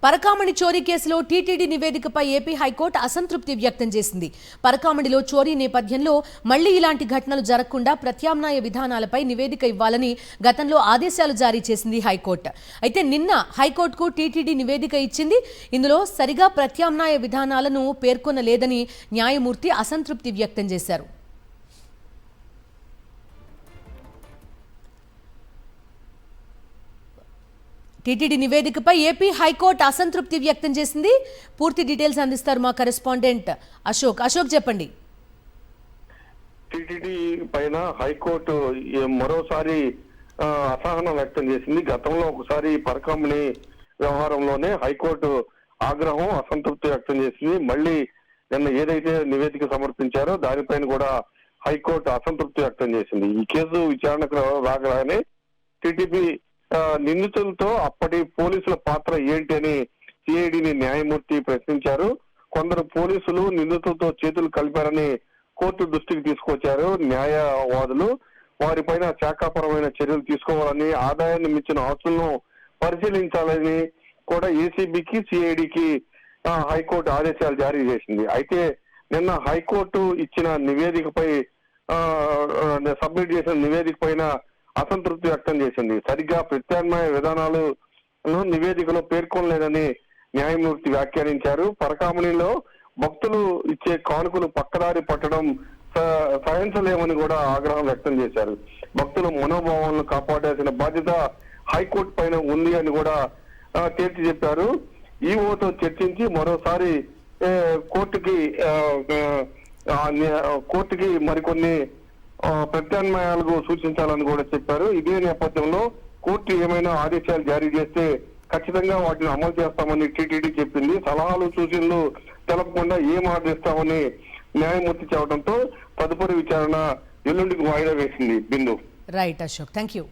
పరకామణి చోరీ కేసులో TTD నివేదికపై AP high court అసంతృప్తి వ్యక్తం చేసింది. పరకామణిలో చోరీ నేపథ్యంలో మళ్లీ ఇలాంటి ఘటనలు జరగకుండా ప్రత్యామ్నాయ విధానాలపై నివేదిక ఇవ్వాలని గతంలో ఆదేశాలు జారీ చేసింది హైకోర్టు. అయితే నిన్న హైకోర్టుకు టీటీడీ నివేదిక ఇచ్చింది. ఇందులో సరిగా ప్రత్యామ్నాయ విధానాలను పేర్కొనలేదని న్యాయమూర్తి అసంతృప్తి వ్యక్తం చేశారు. టీటీడీ నివేదికపై ఏపీ హైకోర్టు అసంతృప్తి వ్యక్తం చేసింది. పూర్తి డీటెయిల్స్ అందిస్తారు మా కరెస్పాండెంట్ అశోక్. చెప్పండి. టీటీడీ పైన హైకోర్టు మరోసారి అసహనం వ్యక్తం చేసింది. గతంలో ఒకసారి పరకామణి వ్యవహారంలోనే హైకోర్టు ఆగ్రహం అసంతృప్తి వ్యక్తం చేసింది. మళ్ళీ నిన్న ఏదైతే నివేదిక సమర్పించారో దానిపైన కూడా హైకోర్టు అసంతృప్తి వ్యక్తం చేసింది. ఈ కేసు విచారణకు రాగానే టీటీపీ నిందితులతో అప్పటి పోలీసుల పాత్ర ఏంటి అని సిఐడిని న్యాయమూర్తి ప్రశ్నించారు. కొందరు పోలీసులు నిందితులతో చేతులు కలిపారని కోర్టు దృష్టికి తీసుకొచ్చారు న్యాయవాదులు. వారిపైన శాఖాపరమైన చర్యలు తీసుకోవాలని, ఆదాయాన్ని మించిన ఆస్తులను పరిశీలించాలని కూడా ఏసీబీకి సిఐడికి హైకోర్టు ఆదేశాలు జారీ చేసింది. అయితే నిన్న హైకోర్టు ఇచ్చిన నివేదికపై సబ్మిట్ చేసిన నివేదిక పైన అసంతృప్తి వ్యక్తం చేసింది. సరిగ్గా ప్రత్యామ్నాయ విధానాలు నివేదికలో పేర్కొనలేదని న్యాయమూర్తి వ్యాఖ్యానించారు. పరకామణిలో భక్తులు ఇచ్చే కానుకలు పక్కదారి పట్టడం సహించలేమని కూడా ఆగ్రహం వ్యక్తం చేశారు. భక్తుల మనోభావాలను కాపాడాల్సిన బాధ్యత హైకోర్టు పైన ఉంది అని కూడా తేల్చి చెప్పారు. ఈఓతో చర్చించి మరోసారి కోర్టుకి మరికొన్ని ప్రత్యామ్నాయాలకు సూచించాలని కూడా చెప్పారు. ఇదే నేపథ్యంలో కోర్టు ఏమైనా ఆదేశాలు జారీ చేస్తే ఖచ్చితంగా వాటిని అమలు చేస్తామని టీటీడీ చెప్పింది. సలహాలు సూచనలు తెలపకుండా ఏం ఆదేస్తామని న్యాయమూర్తి చెప్పడంతో తదుపరి విచారణ ఎల్లుండికి వాయిదా వేసింది. Bindu. Right Ashok, thank you.